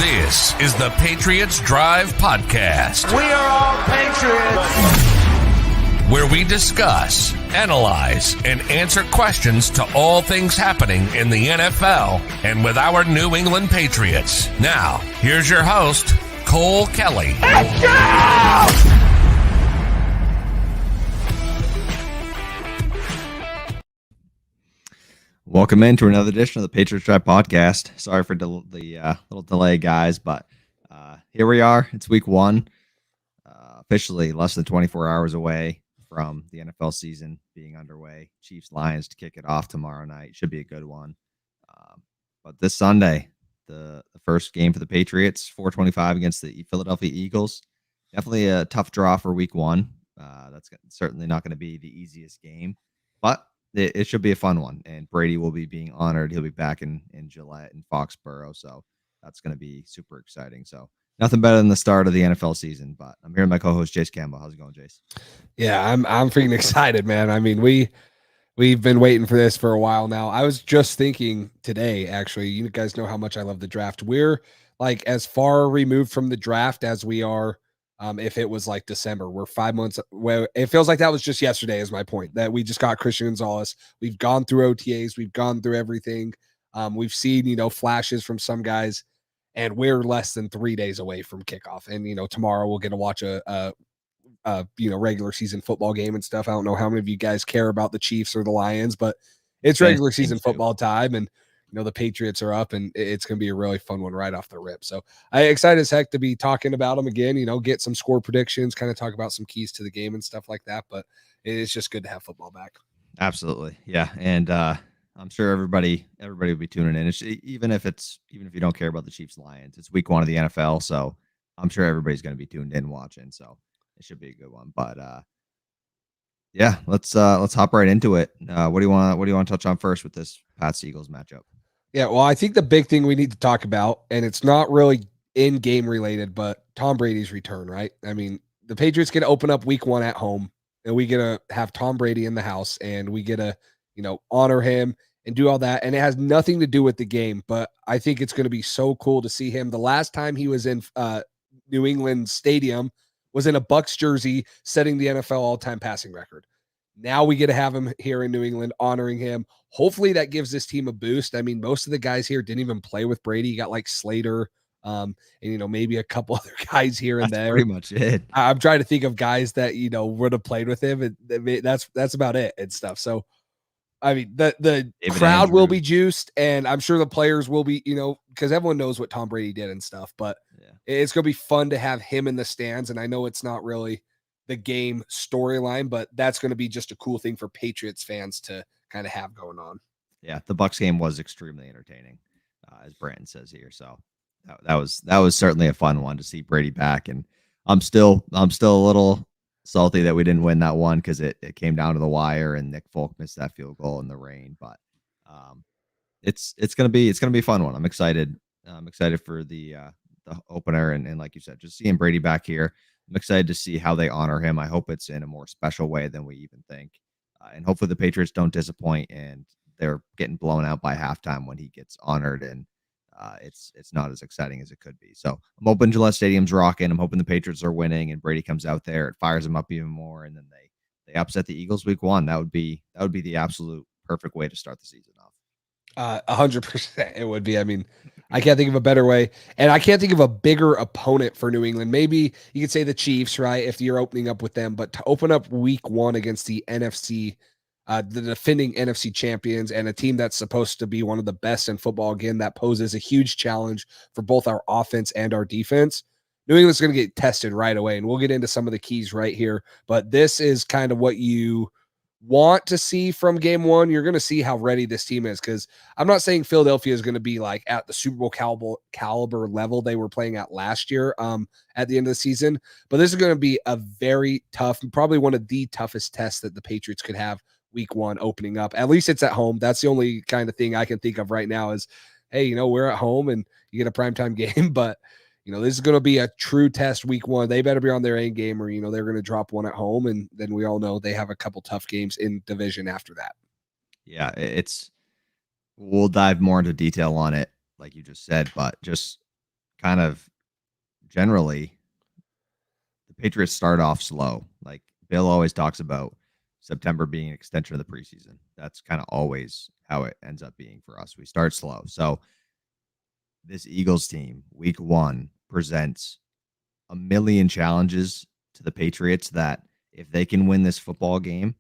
This is the Patriots Drive Podcast. We are all Patriots. Where we discuss, analyze, and answer questions to all things happening in the NFL and with our New England Patriots. Now, here's your host, Cole Kelly. Let's go! Welcome into another edition of the Patriots Drive Podcast. Sorry for the little delay, guys, but here we are. It's week one, officially less than 24 hours away from the NFL season being underway. Chiefs-Lions to kick it off tomorrow night. Should be a good one. But this Sunday, the first game for the Patriots, 4:25 against the Philadelphia Eagles. Definitely a tough draw for week one. That's certainly not going to be the easiest game, but it should be a fun one, and Brady will be being honored. He'll be back in Gillette and Foxboro, so that's going to be super exciting. So nothing better than the start of the NFL season. But I'm here with my co-host Jace Campbell. How's it going, Jace? Yeah, I'm freaking excited, man. I mean, we've been waiting for this for a while now. I was just thinking today, actually. You guys know how much I love the draft. We're like as far removed from the draft as we are. If it was like December, we're 5 months. Well, it feels like that was just yesterday is my point, that we just got Christian Gonzalez. We've gone through OTAs. We've gone through everything. We've seen, flashes from some guys, and we're less than 3 days away from kickoff. And, tomorrow we'll get to watch a regular season football game and stuff. I don't know how many of you guys care about the Chiefs or the Lions, but it's regular season football time, and the Patriots are up, and it's going to be a really fun one right off the rip. So I'm excited as heck to be talking about them again, get some score predictions, kind of talk about some keys to the game and stuff like that. But it's just good to have football back. Absolutely. Yeah. And I'm sure everybody will be tuning in. Even if you don't care about the Chiefs Lions, it's week one of the NFL. So I'm sure everybody's going to be tuned in watching. So it should be a good one. But yeah, let's hop right into it. What do you want to touch on first with this Pats Eagles matchup? Yeah, well, I think the big thing we need to talk about, and it's not really in-game related, but Tom Brady's return, right? I mean, the Patriots get to open up week one at home, and we get to have Tom Brady in the house, and we get to, honor him and do all that. And it has nothing to do with the game, but I think it's going to be so cool to see him. The last time he was in New England Stadium was in a Bucs jersey, setting the NFL all-time passing record. Now we get to have him here in New England, honoring him. Hopefully that gives this team a boost. I mean, most of the guys here didn't even play with Brady. You got like Slater, and maybe a couple other guys here and there. Pretty much it. I'm trying to think of guys that would have played with him, and that's about it and stuff. So, I mean, the crowd will be juiced, and I'm sure the players will be, because everyone knows what Tom Brady did and stuff. But it's going to be fun to have him in the stands, and I know it's not really the game storyline, but that's going to be just a cool thing for Patriots fans to kind of have going on. Yeah, the Bucs game was extremely entertaining, as Brandon says here. So that was certainly a fun one to see Brady back, and I'm still a little salty that we didn't win that one because it came down to the wire and Nick Folk missed that field goal in the rain. But it's gonna be a fun one. I'm excited. I'm excited for the opener, and like you said, just seeing Brady back here. I'm excited to see how they honor him. I hope it's in a more special way than we even think. And hopefully the Patriots don't disappoint and they're getting blown out by halftime when he gets honored, and it's not as exciting as it could be. So I'm hoping Gillette Stadium's rocking. I'm hoping the Patriots are winning and Brady comes out there. It fires them up even more, and then they upset the Eagles week one. That would be the absolute perfect way to start the season off. 100% it would be. I mean, I can't think of a better way, and I can't think of a bigger opponent for New England. Maybe you could say the Chiefs, right, if you're opening up with them, but to open up week one against the NFC, the defending NFC champions, and a team that's supposed to be one of the best in football, again, that poses a huge challenge for both our offense and our defense. New England's going to get tested right away, and we'll get into some of the keys right here, but this is kind of what you want to see from game one. You're going to see how ready this team is, because I'm not saying Philadelphia is going to be like at the Super Bowl caliber level they were playing at last year at the end of the season, but this is going to be a very tough, probably one of the toughest tests that the Patriots could have week one opening up. At least it's at home. That's the only kind of thing I can think of right now is, hey, we're at home and you get a primetime game, but this is going to be a true test week one. They better be on their A game, or, they're going to drop one at home. And then we all know they have a couple tough games in division after that. Yeah, we'll dive more into detail on it, like you just said, but just kind of generally, the Patriots start off slow. Like Bill always talks about September being an extension of the preseason. That's kind of always how it ends up being for us. We start slow. So this Eagles team, week 1, presents a million challenges to the Patriots that if they can win this football game,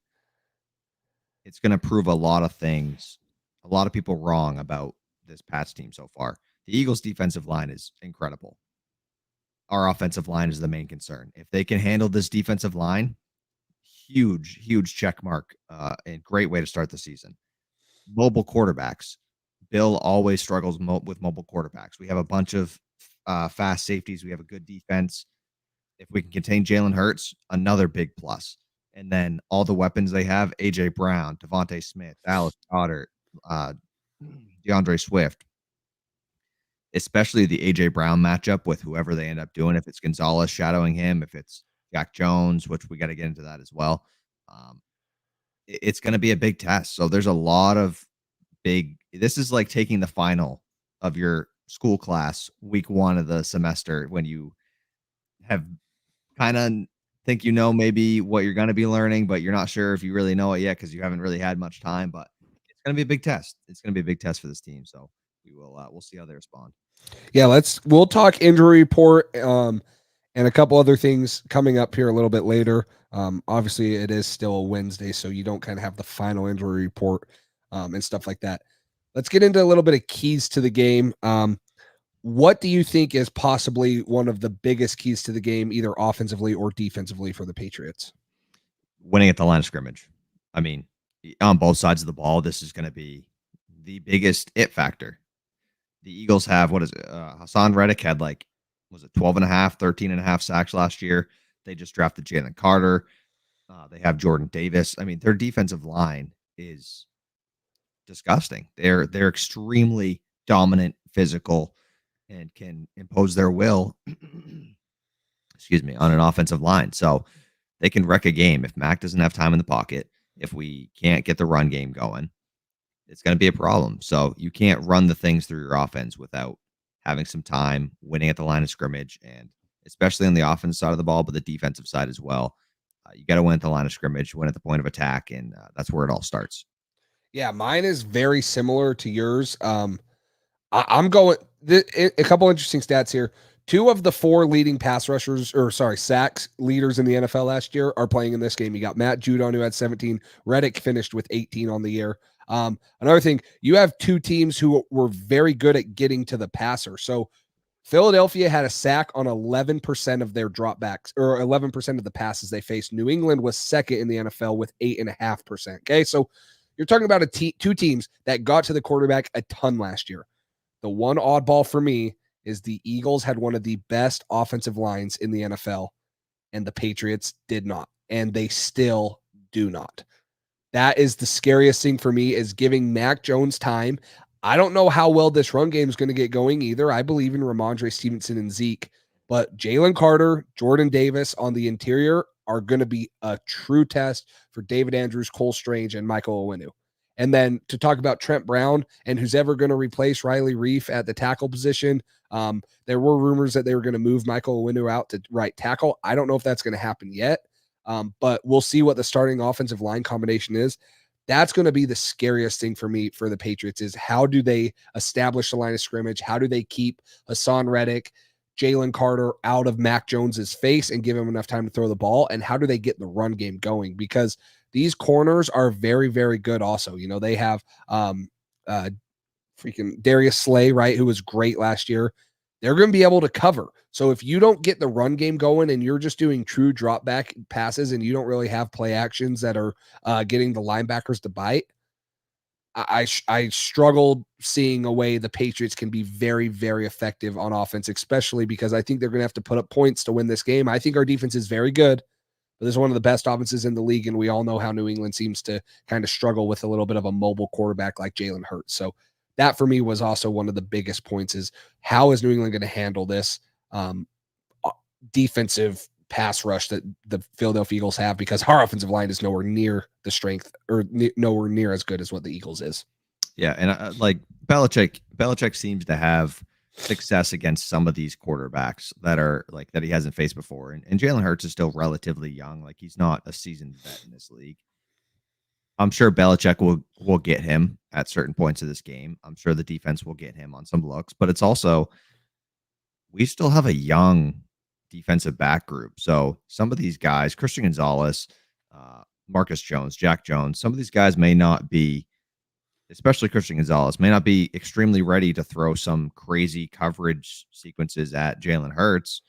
it's going to prove a lot of things, a lot of people wrong about this Pats team so far. The Eagles' defensive line is incredible. Our offensive line is the main concern. If they can handle this defensive line, huge check mark and great way to start the season. Mobile quarterbacks. Bill always struggles with mobile quarterbacks. We have a bunch of fast safeties. We have a good defense. If we can contain Jalen Hurts, another big plus. And then all the weapons they have, A.J. Brown, Devontae Smith, Dallas Goedert, DeAndre Swift, especially the A.J. Brown matchup with whoever they end up doing, if it's Gonzalez shadowing him, if it's Jack Jones, which we got to get into that as well. It's going to be a big test. So there's a lot of this is like taking the final of your school class week 1 of the semester when you have kind of think maybe what you're going to be learning, but you're not sure if you really know it yet because you haven't really had much time. But it's going to be a big test. It's going to be a big test for this team. So we'll see how they respond. Yeah, we'll talk injury report and a couple other things coming up here a little bit later. Obviously, it is still a Wednesday, so you don't kind of have the final injury report and stuff like that. Let's get into a little bit of keys to the game. What do you think is possibly one of the biggest keys to the game, either offensively or defensively for the Patriots? Winning at the line of scrimmage. I mean, on both sides of the ball, this is going to be the biggest it factor. The Eagles have, Hassan Reddick had 12.5, 13.5 sacks last year. They just drafted Jalen Carter. They have Jordan Davis. I mean, their defensive line is disgusting. They're extremely dominant, physical, and can impose their will, on an offensive line. So they can wreck a game. If Mac doesn't have time in the pocket, if we can't get the run game going, it's going to be a problem. So you can't run the things through your offense without having some time, winning at the line of scrimmage, and especially on the offensive side of the ball, but the defensive side as well. You got to win at the line of scrimmage, win at the point of attack, and that's where it all starts. Yeah, mine is very similar to yours. I'm going a couple interesting stats here. 2 of the 4 leading sacks leaders in the NFL last year are playing in this game. You got Matt Judon, who had 17. Reddick finished with 18 on the year. Another thing, you have 2 teams who were very good at getting to the passer. So Philadelphia had a sack on 11% of their dropbacks, or 11% of the passes they faced. New England was second in the NFL with 8.5%. Okay, so you're talking about 2 teams that got to the quarterback a ton last year. The one oddball for me is the Eagles had one of the best offensive lines in the NFL, and the Patriots did not, and they still do not. That is the scariest thing for me, is giving Mac Jones time. I don't know how well this run game is going to get going either. I believe in Ramondre Stevenson and Zeke, but Jalen Carter, Jordan Davis on the interior are going to be a true test for David Andrews, Cole Strange, and Michael Owenu. And then to talk about Trent Brown and who's ever going to replace Riley Reif at the tackle position, there were rumors that they were going to move Michael Owenu out to right tackle. I don't know if that's going to happen yet, but we'll see what the starting offensive line combination is. That's going to be the scariest thing for me for the Patriots, is how do they establish the line of scrimmage? How do they keep Hassan Reddick, Jalen Carter out of Mac Jones's face and give him enough time to throw the ball? And how do they get the run game going? Because these corners are very, very good also. They have freaking Darius Slay, right, who was great last year. They're going to be able to cover. So if you don't get the run game going and you're just doing true drop back passes and you don't really have play actions that are getting the linebackers to bite, I struggled seeing a way the Patriots can be very, very effective on offense, especially because I think they're going to have to put up points to win this game. I think our defense is very good, but this is one of the best offenses in the league, and we all know how New England seems to kind of struggle with a little bit of a mobile quarterback like Jalen Hurts. So that for me was also one of the biggest points, is how is New England going to handle this defensive pass rush that the Philadelphia Eagles have, because our offensive line is nowhere near the strength or nowhere near as good as what the Eagles is. Yeah, and like Belichick seems to have success against some of these quarterbacks that are like that he hasn't faced before. And Jalen Hurts is still relatively young. Like he's not a seasoned vet in this league. I'm sure Belichick will get him at certain points of this game. I'm sure the defense will get him on some looks, but it's also we still have a young defensive back group. So some of these guys, Christian Gonzalez, Marcus Jones, Jack Jones, some of these guys may not be, especially Christian Gonzalez, may not be extremely ready to throw some crazy coverage sequences at Jalen Hurts.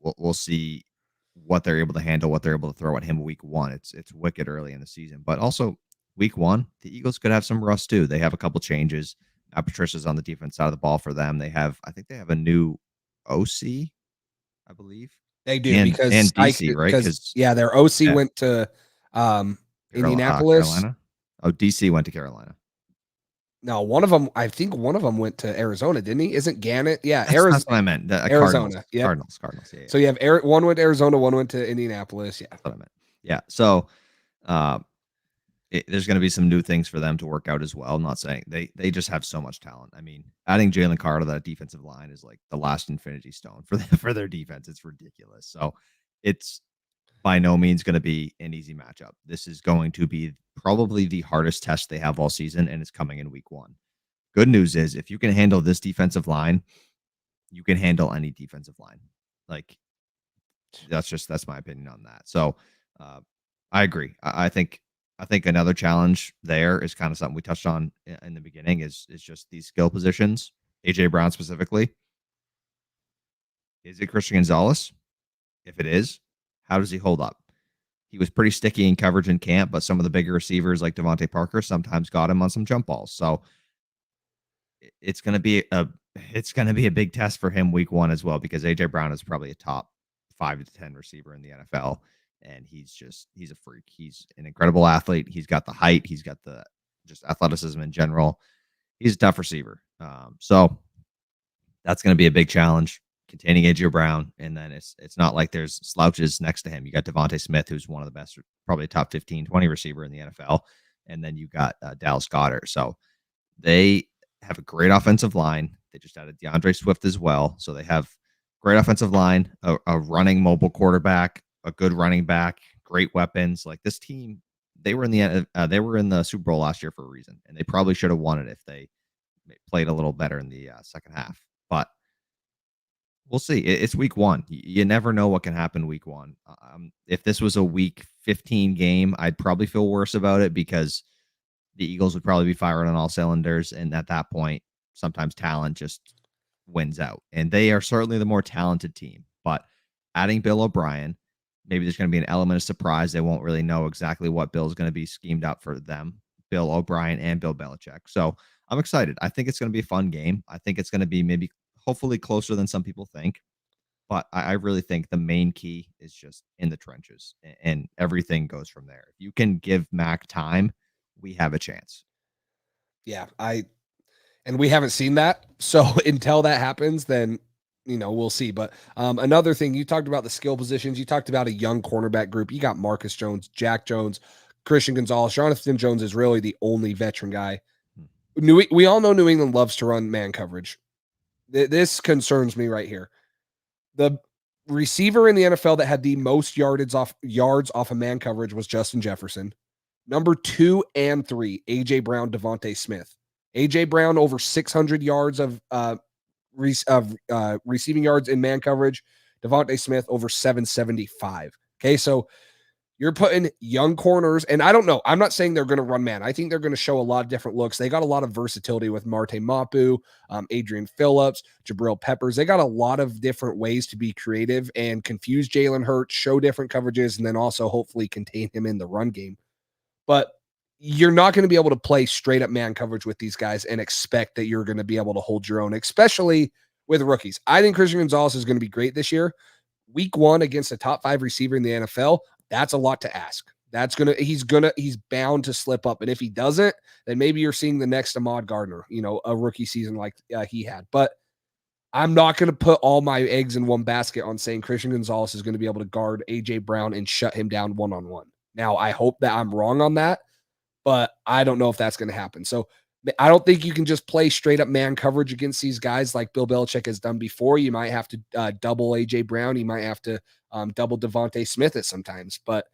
We'll see what they're able to handle, what they're able to throw at him week one. It's wicked early in the season, but also week one, the Eagles could have some rust too. They have a couple changes. Patricia's on the defense side of the ball for them. I think they have a new OC, I believe. They do and DC, right? Because their OC went to Indianapolis. Carolina. Oh, DC went to Carolina. No, I think one of them went to Arizona, didn't he? Isn't Gannett? Yeah, That's what I meant. Arizona. Cardinals. Yeah. So you have one went to Arizona, one went to Indianapolis. Yeah, that's what I meant. Yeah. So there's going to be some new things for them to work out as well. I'm not saying they just have so much talent. I mean, adding Jalen Carr to that defensive line is like the last infinity stone for their defense. It's ridiculous. So it's by no means going to be an easy matchup. This is going to be probably the hardest test they have all season, and it's coming in week one. Good news is if you can handle this defensive line, you can handle any defensive line. Like that's my opinion on that. So I agree. I think another challenge there is kind of something we touched on in the beginning is just these skill positions. AJ Brown specifically. Is it Christian Gonzalez? If it is, how does he hold up? He was pretty sticky in coverage in camp, but some of the bigger receivers like Devontae Parker sometimes got him on some jump balls. So it's going to be a big test for him week one as well, because AJ Brown is probably a top 5 to 10 receiver in the NFL. And he's a freak. He's an incredible athlete. He's got the height. He's got the just athleticism in general. He's a tough receiver. So that's going to be a big challenge, containing AJ Brown. And then it's not like there's slouches next to him. You got Devontae Smith, who's one of the best, probably top 15, 20 receiver in the NFL. And then you got Dallas Goedert. So they have a great offensive line. They just added DeAndre Swift as well. So they have great offensive line, a running mobile quarterback, a good running back, great weapons. Like this team, they were in the Super Bowl last year for a reason, and they probably should have won it if they played a little better in the second half. But we'll see. It's week one. You never know what can happen week one. If this was a week 15 game, I'd probably feel worse about it because the Eagles would probably be firing on all cylinders, and at that point, sometimes talent just wins out. And they are certainly the more talented team. But adding Bill O'Brien, maybe there's going to be an element of surprise. They won't really know exactly what Bill's going to be schemed up for them, Bill O'Brien and Bill Belichick. So I'm excited. I think it's going to be a fun game. I think it's going to be maybe hopefully closer than some people think. But I really think the main key is just in the trenches, and everything goes from there. If you can give Mac time, we have a chance. Yeah, and we haven't seen that. So until that happens, then we'll see. But another thing, you talked about the skill positions. You talked about a young cornerback group. You got Marcus Jones, Jack Jones, Christian Gonzalez. Jonathan Jones is really the only veteran guy. We all know New England loves to run man coverage. This concerns me right here. The receiver in the NFL that had the most yards off of man coverage was Justin Jefferson. Number 2 and 3, AJ Brown, Devontae Smith. AJ Brown over 600 yards of receiving yards in man coverage. Devontae Smith over 775. Okay, so you're putting young corners, and I don't know. I'm not saying they're going to run man. I think they're going to show a lot of different looks. They got a lot of versatility with Marte Mapu, Adrian Phillips, Jabril Peppers. They got a lot of different ways to be creative and confuse Jalen Hurts, show different coverages, and then also hopefully contain him in the run game. But you're not going to be able to play straight up man coverage with these guys and expect that you're going to be able to hold your own, especially with rookies. I think Christian Gonzalez is going to be great this year. Week 1 against a top 5 receiver in the NFL, that's a lot to ask. He's bound to slip up. And if he doesn't, then maybe you're seeing the next Ahmad Gardner, a rookie season like he had. But I'm not going to put all my eggs in one basket on saying Christian Gonzalez is going to be able to guard AJ Brown and shut him down one-on-one. Now, I hope that I'm wrong on that, but I don't know if that's going to happen. So I don't think you can just play straight up man coverage against these guys like Bill Belichick has done before. You might have to double AJ Brown. You might have to double Devontae Smith at sometimes, but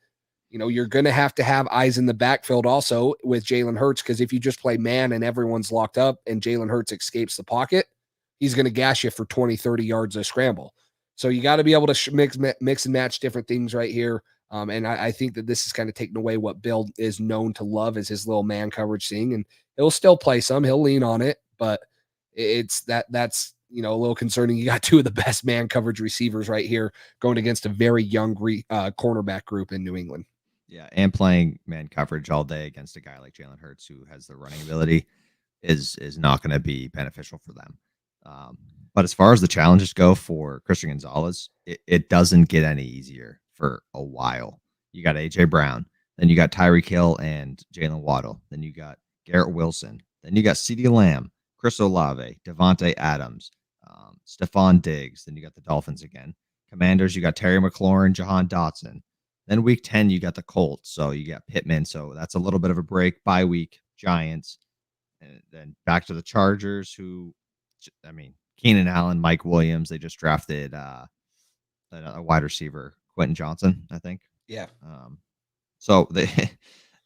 you're going to have eyes in the backfield also with Jalen Hurts, because if you just play man and everyone's locked up and Jalen Hurts escapes the pocket, he's going to gash you for 20, 30 yards a scramble. So you got to be able to mix and match different things right here. And I think that this is kind of taking away what Bill is known to love as his little man coverage thing. And he'll still play some, he'll lean on it, but that's a little concerning. You got two of the best man coverage receivers right here going against a very young cornerback group in New England. Yeah, and playing man coverage all day against a guy like Jalen Hurts, who has the running ability, is not going to be beneficial for them. But as far as the challenges go for Christian Gonzalez, it doesn't get any easier for a while. You got AJ Brown, then you got Tyreek Hill and Jalen Waddle, then you got Garrett Wilson, then you got CeeDee Lamb, Chris Olave, Devontae Adams, Stephon Diggs, then you got the Dolphins again. Commanders, you got Terry McLaurin, Jahan Dotson. Then week 10, you got the Colts. So you got Pittman. So that's a little bit of a break. Bye week, Giants. And then back to the Chargers, Keenan Allen, Mike Williams. They just drafted a wide receiver, Quentin Johnson, I think. Yeah. So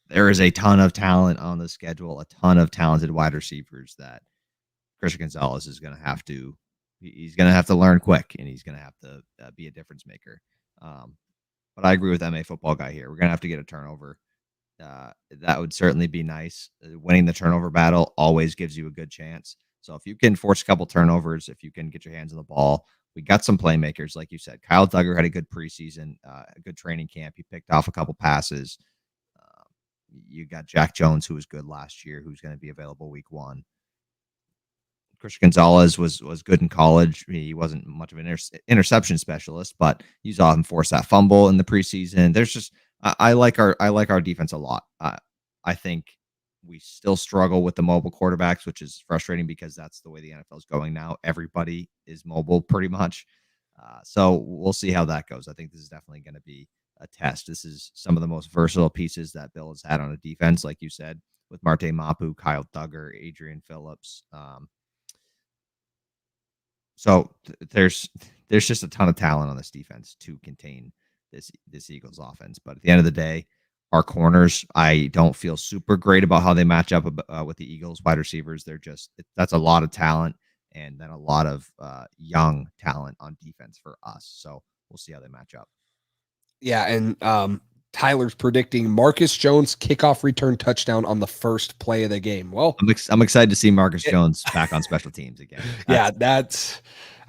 there is a ton of talent on the schedule, a ton of talented wide receivers that Christian Gonzalez is going to have to learn quick, and he's going to have to be a difference maker. But I agree with MA Football Guy here. We're going to have to get a turnover. That would certainly be nice. Winning the turnover battle always gives you a good chance. So if you can force a couple turnovers, if you can get your hands on the ball, we got some playmakers, like you said. Kyle Duggar had a good preseason, a good training camp. He picked off a couple passes. You got Jack Jones, who was good last year, who's going to be available week 1. Christian Gonzalez was good in college. He wasn't much of an interception specialist, but you saw him force that fumble in the preseason. There's just I like our defense a lot. I think we still struggle with the mobile quarterbacks, which is frustrating because that's the way the NFL is going now. Everybody is mobile pretty much. So we'll see how that goes. I think this is definitely going to be a test. This is some of the most versatile pieces that Bill has had on a defense, like you said, with Marte Mapu, Kyle Duggar, Adrian Phillips. So there's just a ton of talent on this defense to contain this Eagles offense. But at the end of the day, our corners, I don't feel super great about how they match up with the Eagles wide receivers. That's a lot of talent, and then a lot of young talent on defense for us. So we'll see how they match up. Yeah, and Tyler's predicting Marcus Jones kickoff return touchdown on the first play of the game. Well, I'm excited to see Marcus Jones back on special teams again.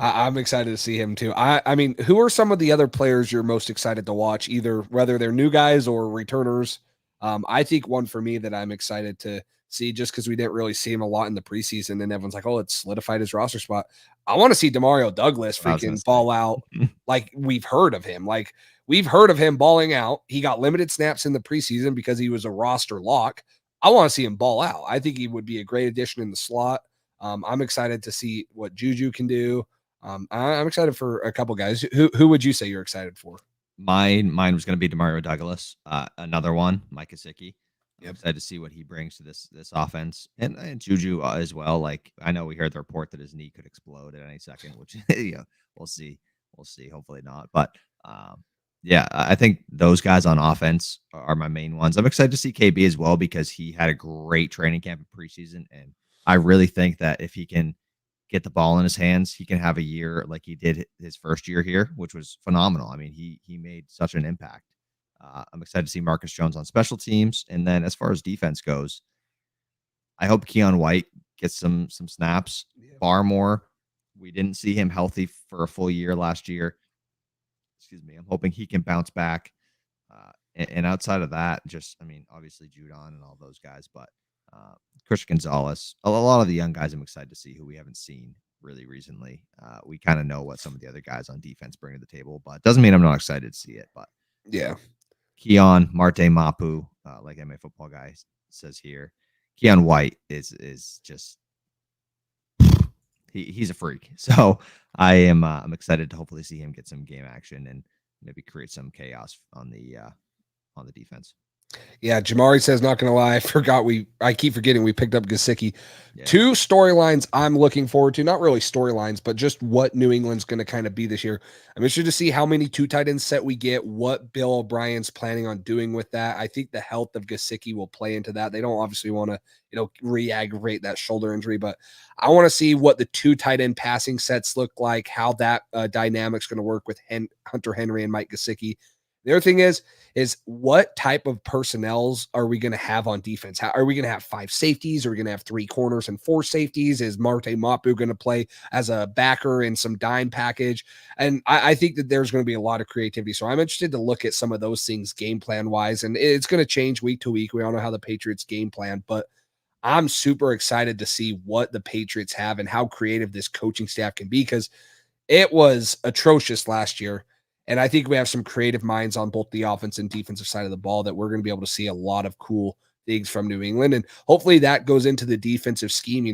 I'm excited to see him too. I mean, who are some of the other players you're most excited to watch, either whether they're new guys or returners? I think one for me that I'm excited to see, just because we didn't really see him a lot in the preseason, and everyone's like, oh, it's solidified his roster spot. I want to see Demario Douglas freaking ball out like we've heard of him. Like, we've heard of him balling out. He got limited snaps in the preseason because he was a roster lock. I want to see him ball out. I think he would be a great addition in the slot. I'm excited to see what Juju can do. I'm excited for a couple guys. Who would you say you're excited for? Mine was going to be Demario Douglas. Another one, Mike Gesicki. I'm excited to see what he brings to this offense, and Juju as well. Like, I know we heard the report that his knee could explode at any second, which we'll see. Hopefully not, but yeah, I think those guys on offense are my main ones. I'm excited to see KB as well, because he had a great training camp in preseason, and I really think that if he can get the ball in his hands, he can have a year like he did his first year here, which was phenomenal. I mean, he made such an impact. I'm excited to see Marcus Jones on special teams. And then as far as defense goes, I hope Keon White gets some snaps. Yeah. Barmore, we didn't see him healthy for a full year last year. Excuse me. I'm hoping he can bounce back. And outside of that, obviously Judon and all those guys, but Christian Gonzalez, a lot of the young guys I'm excited to see who we haven't seen really recently. We kind of know what some of the other guys on defense bring to the table, but it doesn't mean I'm not excited to see it. But yeah, Keon, Marte Mapu, like MA Football Guy says here, Keon White is just he's a freak. So I'm excited to hopefully see him get some game action and maybe create some chaos on the defense. Yeah, Jamari says, not gonna lie, I keep forgetting we picked up Gesicki. Yeah. Two storylines I'm looking forward to, not really storylines, but just what New England's going to kind of be this year. I'm interested to see how many two tight end set we get, what Bill O'Brien's planning on doing with that. I think the health of Gesicki will play into that. They don't obviously want to, re-aggravate that shoulder injury, but I want to see what the two tight end passing sets look like, how that dynamic's going to work with Hunter Henry and Mike Gesicki. The other thing is what type of personnels are we going to have on defense? How are we going to have 5 safeties? Are we going to have 3 corners and 4 safeties? Is Marte Mapu going to play as a backer in some dime package? And I think that there's going to be a lot of creativity. So I'm interested to look at some of those things game plan wise. And it's going to change week to week. We all know how the Patriots game plan, but I'm super excited to see what the Patriots have and how creative this coaching staff can be, because it was atrocious last year. And I think we have some creative minds on both the offense and defensive side of the ball that we're going to be able to see a lot of cool things from New England. And hopefully that goes into the defensive scheme. You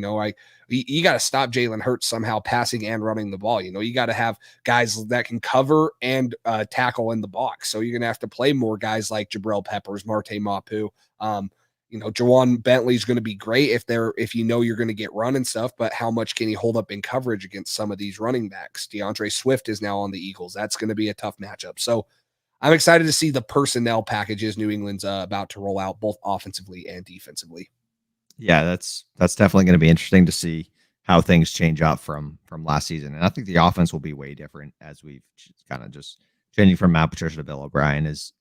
got to stop Jalen Hurts somehow passing and running the ball. You got to have guys that can cover and tackle in the box. So you're going to have to play more guys like Jabril Peppers, Marte Mapu, Jawan Bentley's going to be great if you're going to get run and stuff, but how much can he hold up in coverage against some of these running backs? DeAndre Swift is now on the Eagles. That's going to be a tough matchup. So I'm excited to see the personnel packages New England's about to roll out, both offensively and defensively. Yeah, that's definitely going to be interesting to see how things change up from last season. And I think the offense will be way different, as we've kind of just changing from Matt Patricia to Bill O'Brien is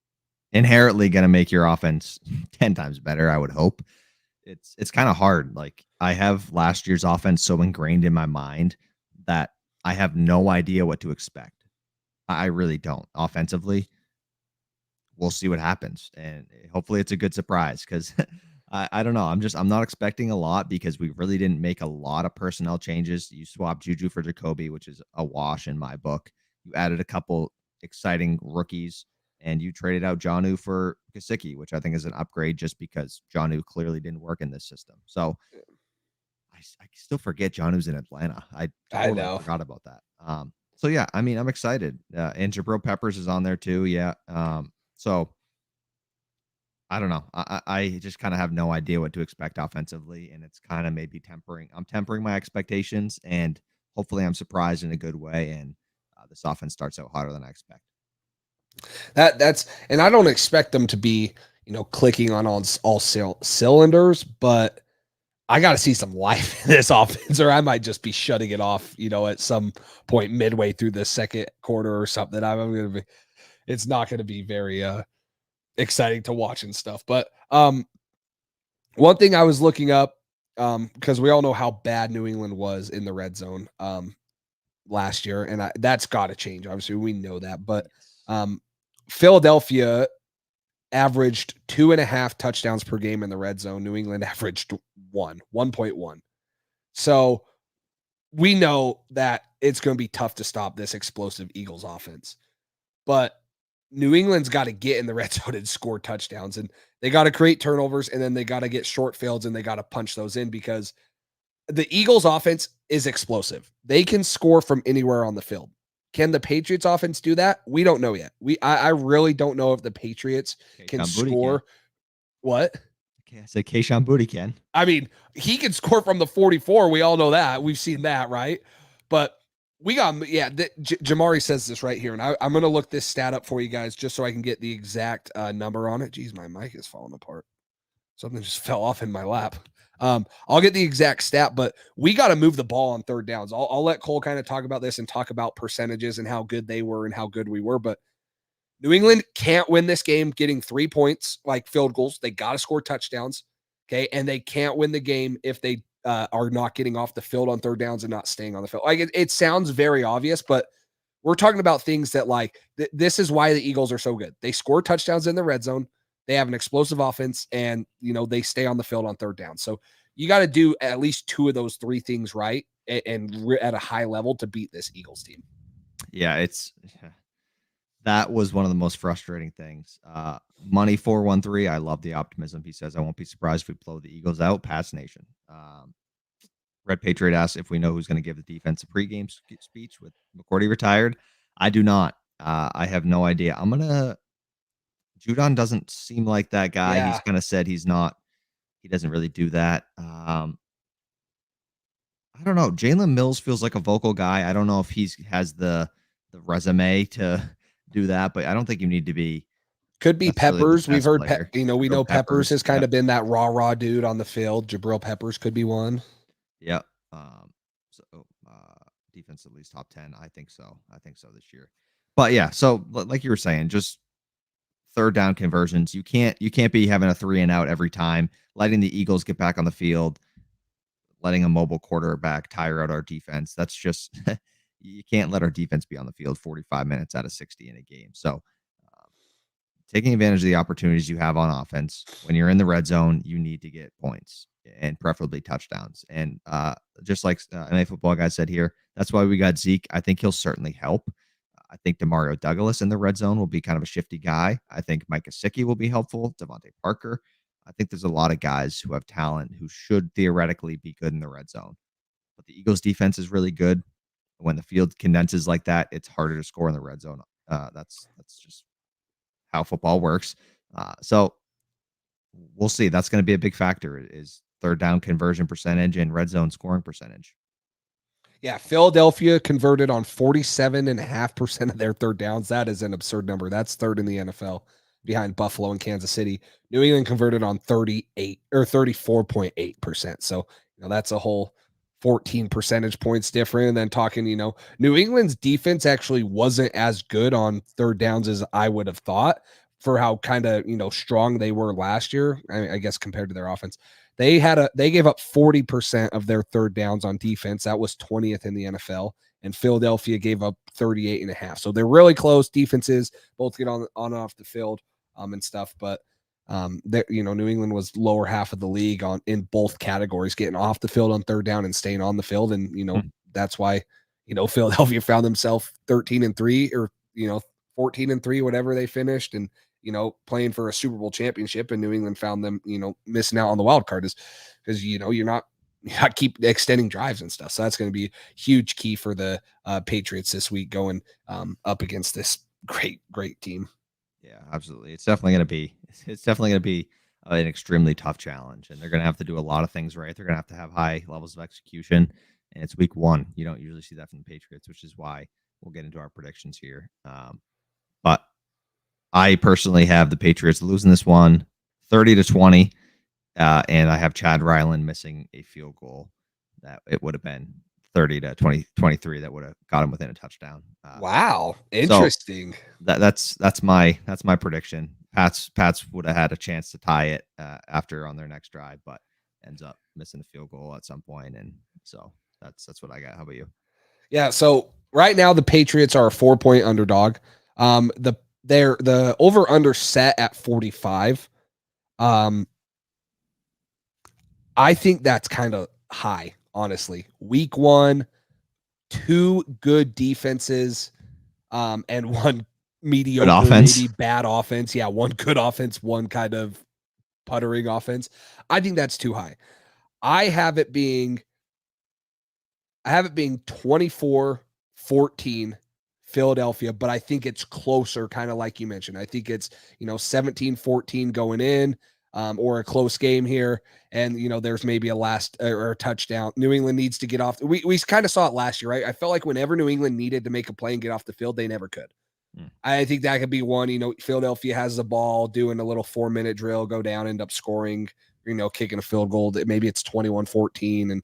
inherently going to make your offense 10 times better, I would hope. It's kind of hard. Like, I have last year's offense so ingrained in my mind that I have no idea what to expect. I really don't. Offensively, we'll see what happens, and hopefully it's a good surprise, because I don't know. I'm not expecting a lot, because we really didn't make a lot of personnel changes. You swapped Juju for Jacoby, which is a wash in my book. You added a couple exciting rookies, and you traded out Jonnu for Gesicki, which I think is an upgrade, just because Jonnu clearly didn't work in this system. So I still forget Jonnu's in Atlanta. I totally forgot about that. So yeah, I mean, I'm excited. And Jabril Peppers is on there too. Yeah. So I don't know. I just kind of have no idea what to expect offensively, and it's kind of maybe I'm tempering my expectations, and hopefully I'm surprised in a good way, and this offense starts out hotter than I expect. And I don't expect them to be, clicking on all cylinders, but I got to see some life in this offense, or I might just be shutting it off, at some point midway through the second quarter or something. It's not going to be very exciting to watch and stuff. But one thing I was looking up, because we all know how bad New England was in the red zone last year, and that's got to change. Obviously, we know that, but Philadelphia averaged 2.5 touchdowns per game in the red zone. New England averaged 1.1. So we know that it's going to be tough to stop this explosive Eagles offense, but New England's got to get in the red zone and score touchdowns, and they got to create turnovers, and then they got to get short fields, and they got to punch those in, because the Eagles offense is explosive. They can score from anywhere on the field. Can the Patriots offense do that? We don't know yet. I really don't know if the Patriots can score. What? Okay, I said Kayshon Boutte can. I mean, he can score from the 44. We all know that. We've seen that, right? But we got, Jamari says this right here, and I'm going to look this stat up for you guys just so I can get the exact number on it. Jeez, my mic is falling apart. Something just fell off in my lap. I'll get the exact stat, but we got to move the ball on third downs. I'll let Cole kind of talk about this and talk about percentages and how good they were and how good we were. But New England can't win this game getting 3 points like field goals. They got to score touchdowns. Okay. And they can't win the game if they are not getting off the field on third downs and not staying on the field. Like it sounds very obvious, but we're talking about things that this is why the Eagles are so good. They score touchdowns in the red zone. They have an explosive offense, and, they stay on the field on third down. So you got to do at least 2 of those 3 things right and at a high level to beat this Eagles team. Yeah, that was one of the most frustrating things. Money 413. I love the optimism. He says, I won't be surprised if we blow the Eagles out. Pass Nation. Red Patriot asks if we know who's going to give the defense a pregame speech with McCourty retired. I do not. I have no idea. I'm going to Judon doesn't seem like that guy. Yeah. He's kind of said he doesn't really do that. I don't know. Jalen Mills feels like a vocal guy. I don't know if has the resume to do that, but I don't think you need to be Could be necessarily the Peppers. We've best heard, player. we Jabril know Peppers has kind Yep. of been that raw dude on the field. Jabril Peppers could be one. Yep. So defense at least top 10. I think so. This year. But yeah, so like you were saying, just third down conversions. You can't be having a 3 and out every time, letting the Eagles get back on the field, letting a mobile quarterback tire out our defense. That's just you can't let our defense be on the field 45 minutes out of 60 in a game. So taking advantage of the opportunities you have on offense. When you're in the red zone, you need to get points and preferably touchdowns. And just like MA Football Guy said here, that's why we got Zeke. I think he'll certainly help. I think Demario Douglas in the red zone will be kind of a shifty guy. I think Mike Gesicki will be helpful. Devontae Parker. I think there's a lot of guys who have talent who should theoretically be good in the red zone. But the Eagles defense is really good. When the field condenses like that, it's harder to score in the red zone. That's just how football works. So we'll see. That's going to be a big factor is third down conversion percentage and red zone scoring percentage. Yeah, Philadelphia converted on 47.5% of their third downs. That is an absurd number. That's third in the NFL behind Buffalo and Kansas City. New England converted on 38 or 34.8%. So, that's a whole 14 percentage points different. And then talking, New England's defense actually wasn't as good on third downs as I would have thought for how kind of, strong they were last year. I guess compared to their offense. They gave up 40% of their third downs on defense. That was 20th in the NFL. And Philadelphia gave up 38.5. So they're really close defenses, both get on and off the field and stuff. But New England was lower half of the league in both categories, getting off the field on third down and staying on the field. And that's why Philadelphia found themselves 13-3 or 14-3, whatever they finished, and playing for a Super Bowl championship. And New England found them missing out on the wild card is because you're not keep extending drives and stuff. So that's going to be a huge key for the Patriots this week going up against this great team. Yeah, absolutely. It's definitely going to be an extremely tough challenge, and they're going to have to do a lot of things right. They're going to have high levels of execution, and it's week 1. You don't usually see that from the Patriots, which is why we'll get into our predictions here. But I personally have the Patriots losing this one 30-20, and I have Chad Ryland missing a field goal that it would have been 30-23 that would have got him within a touchdown. Wow, interesting. So that's my prediction. Pats would have had a chance to tie it after on their next drive, but ends up missing a field goal at some point, and so that's what I got. How about you? Yeah, so right now the Patriots are a 4-point underdog. The over under set at 45. I think that's kind of high, honestly. Week 1, 2 good defenses, and 1 mediocre, offense. maybe bad offense. Yeah, 1 good offense, 1 kind of puttering offense. I think that's too high. I have it being 24-14 Philadelphia, but I think it's closer, kind of like you mentioned. I think it's 17-14 going in, or a close game here, and there's maybe a last or a touchdown. New England needs to get off. We kind of saw it last year, right? I felt like whenever New England needed to make a play and get off the field, they never could. I think that could be one. Philadelphia has the ball, doing a little 4-minute drill, go down, end up scoring, kicking a field goal. Maybe it's 21-14. And,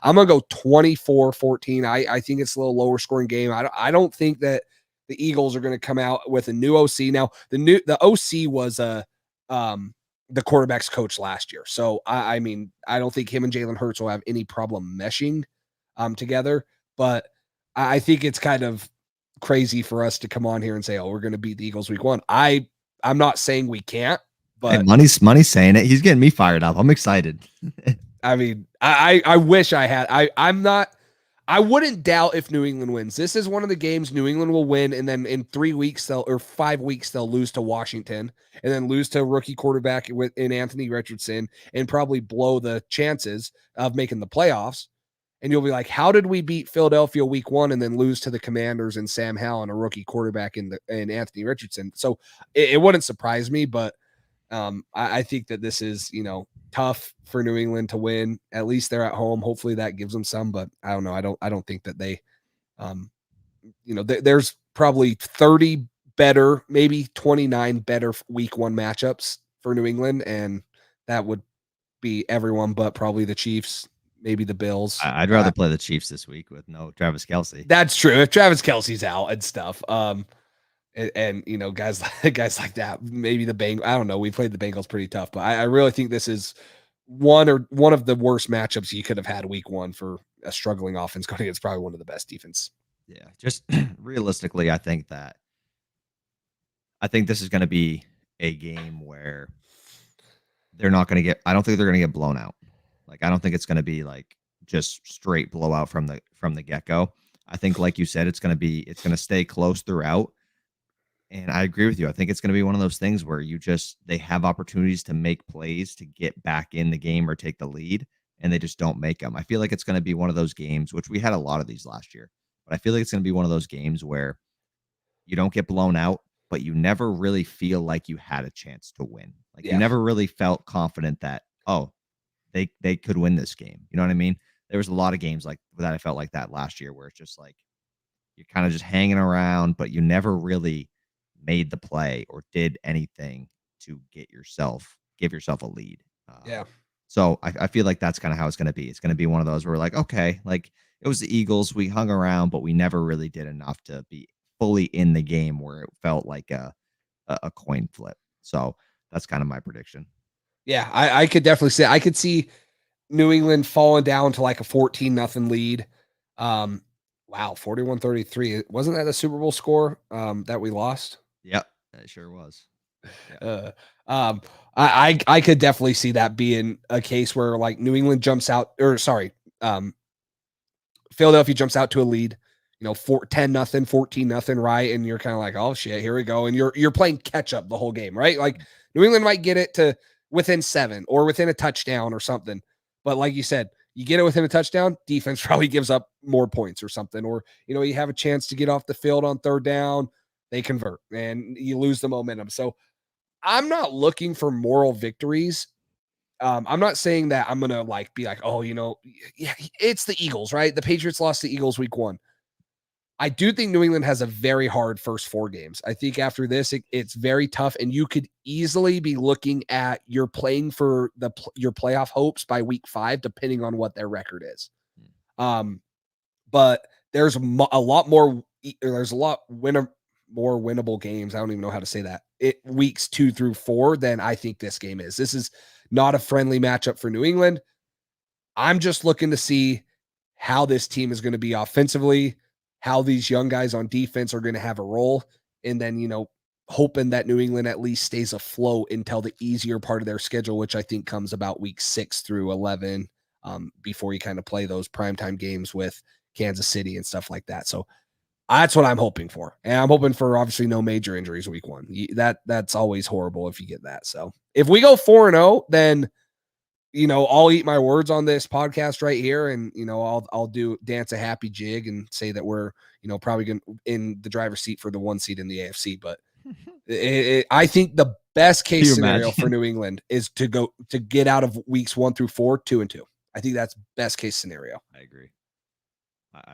I'm going to go 24-14. I think it's a little lower scoring game. I don't think that the Eagles are going to come out with a new OC. Now, the OC was the quarterback's coach last year. So, I don't think him and Jalen Hurts will have any problem meshing together. But I think it's kind of crazy for us to come on here and say, we're going to beat the Eagles week 1. I'm not saying we can't, but hey, money's saying it. He's getting me fired up. I'm excited. I wish I had. I wouldn't doubt if New England wins. This is one of the games New England will win, and then in 5 weeks they'll lose to Washington, and then lose to a rookie quarterback in Anthony Richardson, and probably blow the chances of making the playoffs. And you'll be like, how did we beat Philadelphia week 1 and then lose to the Commanders and Sam Howell and a rookie quarterback in Anthony Richardson? So it wouldn't surprise me, but I think that this is, tough for New England to win. At least they're at home. Hopefully that gives them some, but I don't know. I don't think that they, there's probably 30 better, maybe 29 better week 1 matchups for New England. And that would be everyone, but probably the Chiefs, maybe the Bills. I'd rather play the Chiefs this week with no Travis Kelce. That's true. If Travis Kelce's out and stuff, and guys like that, maybe the Bengals. I don't know. We played the Bengals pretty tough, but I really think this is one of the worst matchups you could have had week 1 for a struggling offense going against probably one of the best defense. Yeah, just realistically, I think this is going to be a game where they're not going to get. I don't think they're going to get blown out. Like, I don't think it's going to be like just straight blowout from the get-go. I think, like you said, it's going to stay close throughout. And I agree with you. I think it's going to be one of those things where they have opportunities to make plays to get back in the game or take the lead, and they just don't make them. I feel like it's going to be one of those games, which we had a lot of these last year, but I feel like it's going to be one of those games where you don't get blown out, but you never really feel like you had a chance to win. Like, you never really felt confident that, oh, they could win this game. You know what I mean? There was a lot of games like that I felt like that last year where it's just like you're kind of just hanging around, but you never really made the play or did anything to give yourself a lead. So I feel like that's kind of how it's going to be. It's going to be one of those where we're like, okay, like it was the Eagles. We hung around, but we never really did enough to be fully in the game where it felt like a coin flip. So that's kind of my prediction. Yeah, I could definitely say I could see New England falling down to like a 14-0 lead. Wow, 41-33. Wasn't that a Super Bowl score that we lost? Yep, it sure was. Yeah. I could definitely see that being a case where like New England jumps out, or sorry, Philadelphia jumps out to a lead, 10-0, 14-0, right? And you're kind of like, oh shit, here we go. And you're playing catch up the whole game, right? Like New England might get it to within 7 or within a touchdown or something. But like you said, you get it within a touchdown, defense probably gives up more points or something. Or, you have a chance to get off the field on 3rd down, they convert and you lose the momentum. So I'm not looking for moral victories. I'm not saying that I'm going to be like, oh, yeah, it's the Eagles, right? The Patriots lost the Eagles week 1. I do think New England has a very hard first 4 games. I think after this, it's very tough, and you could easily be looking at you're playing for your playoff hopes by week 5, depending on what their record is. But there's a lot more. There's a lot more winnable games. I don't even know how to say that. Weeks 2 through 4 than I think this game is. This is not a friendly matchup for New England. I'm just looking to see how this team is going to be offensively, how these young guys on defense are going to have a role, and then, hoping that New England at least stays afloat until the easier part of their schedule, which I think comes about week 6 through 11, before you kind of play those primetime games with Kansas City and stuff like that. So that's what I'm hoping for. And I'm hoping for obviously no major injuries week 1. That's always horrible if you get that. So if we go 4-0, then, I'll eat my words on this podcast right here. And, I'll dance a happy jig and say that we're, probably going in the driver's seat for the 1 seed in the AFC. But I think the best case scenario for New England is to get out of weeks 1 through 4, 2-2. I think that's best case scenario. I agree.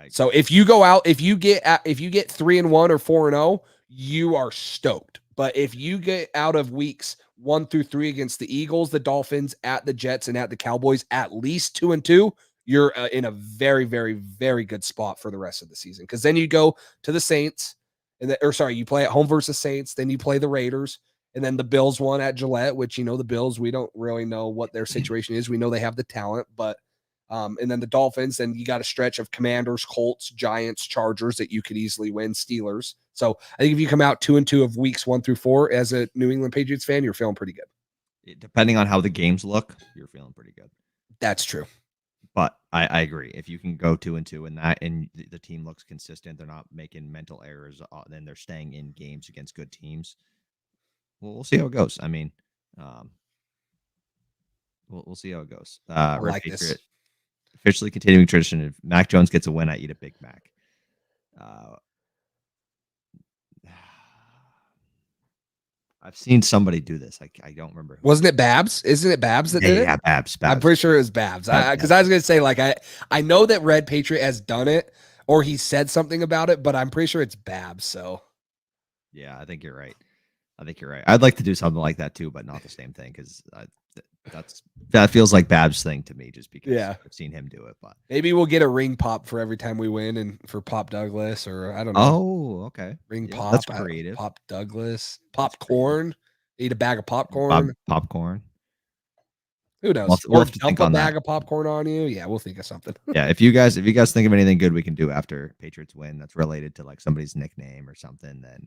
So if you go out, if you get 3-1 or 4-0, you are stoked. But if you get out of weeks 1 through 3 against the Eagles, the Dolphins, at the Jets, and at the Cowboys, at least 2-2, you're in a very, very, very good spot for the rest of the season. Because then you go to the Saints, you play at home versus Saints, then you play the Raiders, and then the Bills won at Gillette, which, the Bills, we don't really know what their situation is. We know they have the talent, but and then the Dolphins, then you got a stretch of Commanders, Colts, Giants, Chargers that you could easily win, Steelers. So I think if you come out 2-2 of weeks 1 through 4 as a New England Patriots fan, you're feeling pretty good. Depending on how the games look, you're feeling pretty good. That's true. But I agree. If you can go 2-2 and the team looks consistent, they're not making mental errors, then they're staying in games against good teams. Well, we'll see how it goes. I mean, we'll see how it goes. I like this. officially continuing tradition. If Mac Jones gets a win, I eat a Big Mac. I've seen somebody do this. I don't remember. Wasn't it Babs? Isn't it Babs that did it? Yeah, Babs. I'm pretty sure it was Babs. Because I was going to say, like, I know that Red Patriot has done it or he said something about it, but I'm pretty sure it's Babs. So, yeah, I think you're right. I'd like to do something like that too, but not the same thing because that feels like Babs' thing to me just because I've seen him do it. But maybe we'll get a ring pop for every time we win and for Pop Douglas or I don't know. Oh, okay. Ring pop. That's creative. Pop Douglas. Popcorn. Eat a bag of popcorn. Popcorn. Who knows? We'll or have to dump think a on bag that. of popcorn on you. Yeah, we'll think of something. Yeah, if you guys think of anything good we can do after Patriots win that's related to like somebody's nickname or something, then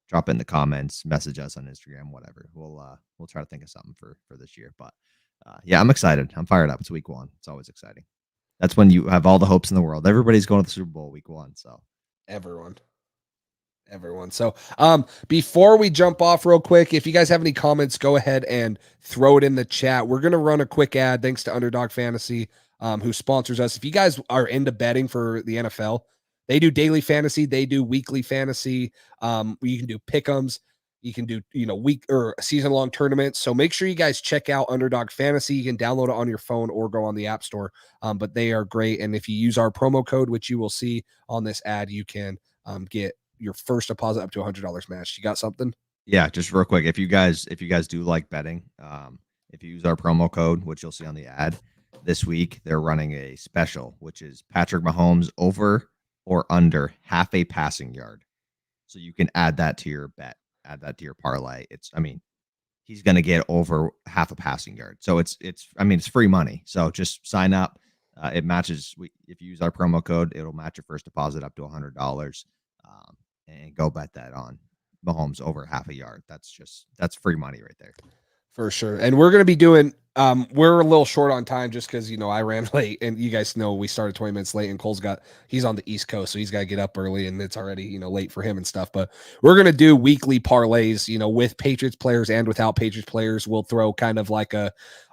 drop it in the comments, message us on Instagram, whatever. We'll try to think of something for this year. But yeah, I'm excited. I'm fired up. It's week 1. It's always exciting. That's when you have all the hopes in the world. Everybody's going to the Super Bowl week 1. So everyone. So before we jump off real quick, if you guys have any comments, go ahead and throw it in the chat. We're going to run a quick ad thanks to Underdog Fantasy, who sponsors us. If you guys are into betting for the NFL, they do daily fantasy, they do weekly fantasy. You can do pick'ems, you can do week or season-long tournaments. So make sure you guys check out Underdog Fantasy. You can download it on your phone or go on the App Store. But they are great, and if you use our promo code, which you will see on this ad, you can get your first deposit up to $100 matched. You got something? Yeah, just real quick. If you guys do like betting, if you use our promo code, which you'll see on the ad this week, they're running a special, which is Patrick Mahomes over or under half a passing yard. So you can add that to your bet, add that to your parlay. He's going to get over half a passing yard. So it's free money. So just sign up. It matches. If you use our promo code, it'll match your first deposit up to $100. And go bet that on Mahomes over half a yard. That's free money right there. For sure. And we're going to be doing, we're a little short on time just because, I ran late and you guys know we started 20 minutes late and he's on the East Coast. So he's got to get up early and it's already, late for him and stuff. But we're going to do weekly parlays, with Patriots players and without Patriots players. We'll throw kind of like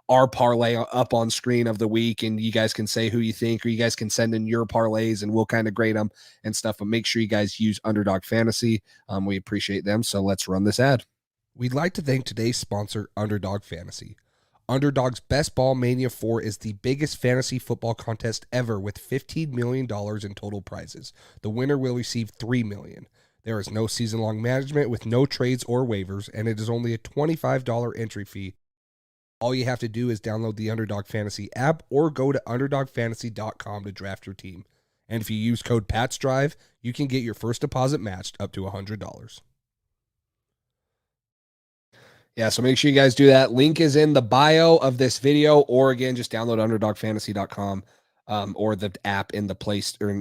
our parlay up on screen of the week and you guys can say who you think, or you guys can send in your parlays and we'll kind of grade them and stuff. But make sure you guys use Underdog Fantasy. We appreciate them. So let's run this ad. We'd like to thank today's sponsor, Underdog Fantasy. Underdog's Best Ball Mania 4 is the biggest fantasy football contest ever with $15 million in total prizes. The winner will receive $3 million. There is no season-long management with no trades or waivers, and it is only a $25 entry fee. All you have to do is download the Underdog Fantasy app or go to underdogfantasy.com to draft your team. And if you use code PATSDRIVE, you can get your first deposit matched up to $100. Yeah, so make sure you guys do that. Link is in the bio of this video, or again, just download underdogfantasy.com or the app in the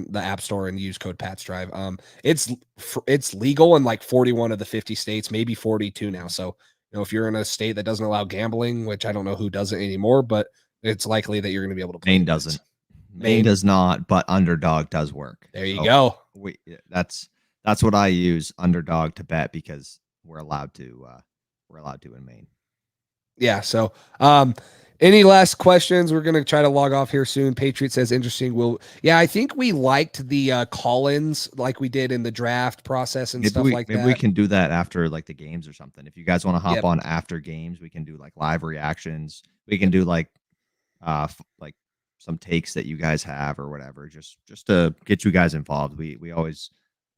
the App Store and use code PATSDRIVE. It's legal in like 41 of the 50 states, maybe 42 now. So if you're in a state that doesn't allow gambling, which I don't know who does it anymore, but it's likely that you're going to be able to play. Maine doesn't. Maine does not, but Underdog does work. There you go. That's what I use, Underdog, to bet because we're allowed to in Maine. Yeah. So, any last questions? We're going to try to log off here soon. Patriot says interesting. I think we liked the call-ins like we did in the draft process and stuff like that. Maybe we can do that after like the games or something. If you guys want to hop on after games, we can do like live reactions. We can do like some takes that you guys have or whatever, just to get you guys involved. We always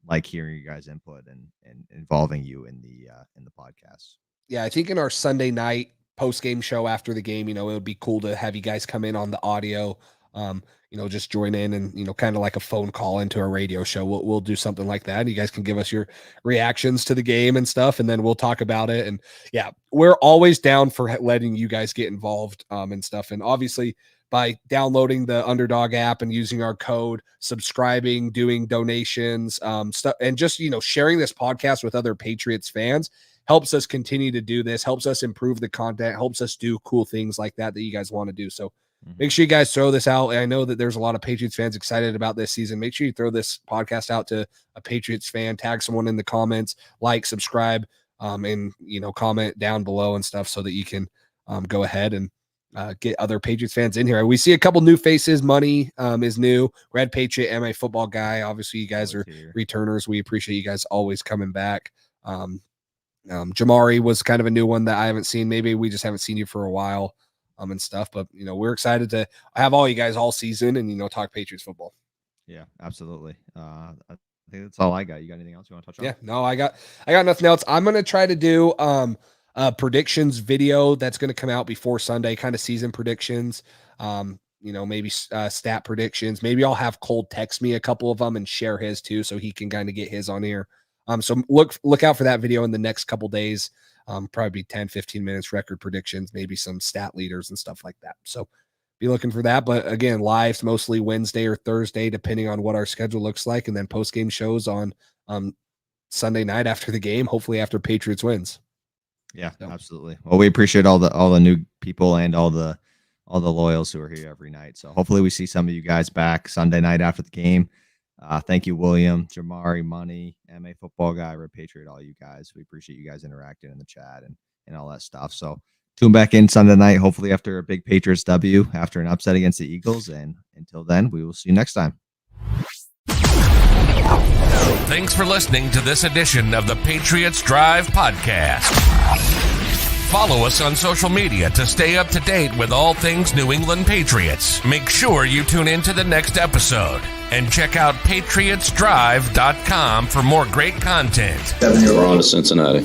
like hearing you guys' input and involving you in the podcast. Yeah, I think in our Sunday night post-game show after the game, it would be cool to have you guys come in on the audio, just join in and, kind of like a phone call into a radio show. We'll do something like that. You guys can give us your reactions to the game and stuff, and then we'll talk about it. And yeah, we're always down for letting you guys get involved and stuff. And obviously by downloading the Underdog app and using our code, subscribing, doing donations, stuff, and just, sharing this podcast with other Patriots fans helps us continue to do this, helps us improve the content, helps us do cool things like that you guys want to do. So make sure you guys throw this out. I know that there's a lot of Patriots fans excited about this season. Make sure you throw this podcast out to a Patriots fan, tag someone in the comments, like, subscribe, and, comment down below and stuff so that you can go ahead and get other Patriots fans in here. We see a couple new faces. Money is new. Red Patriot, MA football guy. Obviously, you guys are returners. We appreciate you guys always coming back. Jamari was kind of a new one that I haven't seen. Maybe we just haven't seen you for a while and stuff. But, we're excited to have all you guys all season and, talk Patriots football. Yeah, absolutely. I think that's all I got. You got anything else you want to touch on? Yeah, no, I got nothing else. I'm going to try to do predictions video that's going to come out before Sunday, kind of season predictions, maybe stat predictions. Maybe I'll have Cole text me a couple of them and share his too, so he can kind of get his on here. So look out for that video in the next couple days. Probably be 10, 15 minutes, record predictions, maybe some stat leaders and stuff like that. So be looking for that. But again, live mostly Wednesday or Thursday, depending on what our schedule looks like. And then post-game shows on Sunday night after the game, hopefully after Patriots wins. Yeah, absolutely. Well, we appreciate all the new people and all the loyals who are here every night. So hopefully we see some of you guys back Sunday night after the game. Thank you, William, Jamari, Money, MA football guy, Red Patriot, all you guys. We appreciate you guys interacting in the chat and all that stuff. So tune back in Sunday night, hopefully after a big Patriots W, after an upset against the Eagles. And until then, we will see you next time. Thanks for listening to this edition of the Patriots Drive podcast. Follow us on social media to stay up to date with all things New England Patriots. Make sure you tune in to the next episode and check out patriotsdrive.com for more great content. We're on to Cincinnati.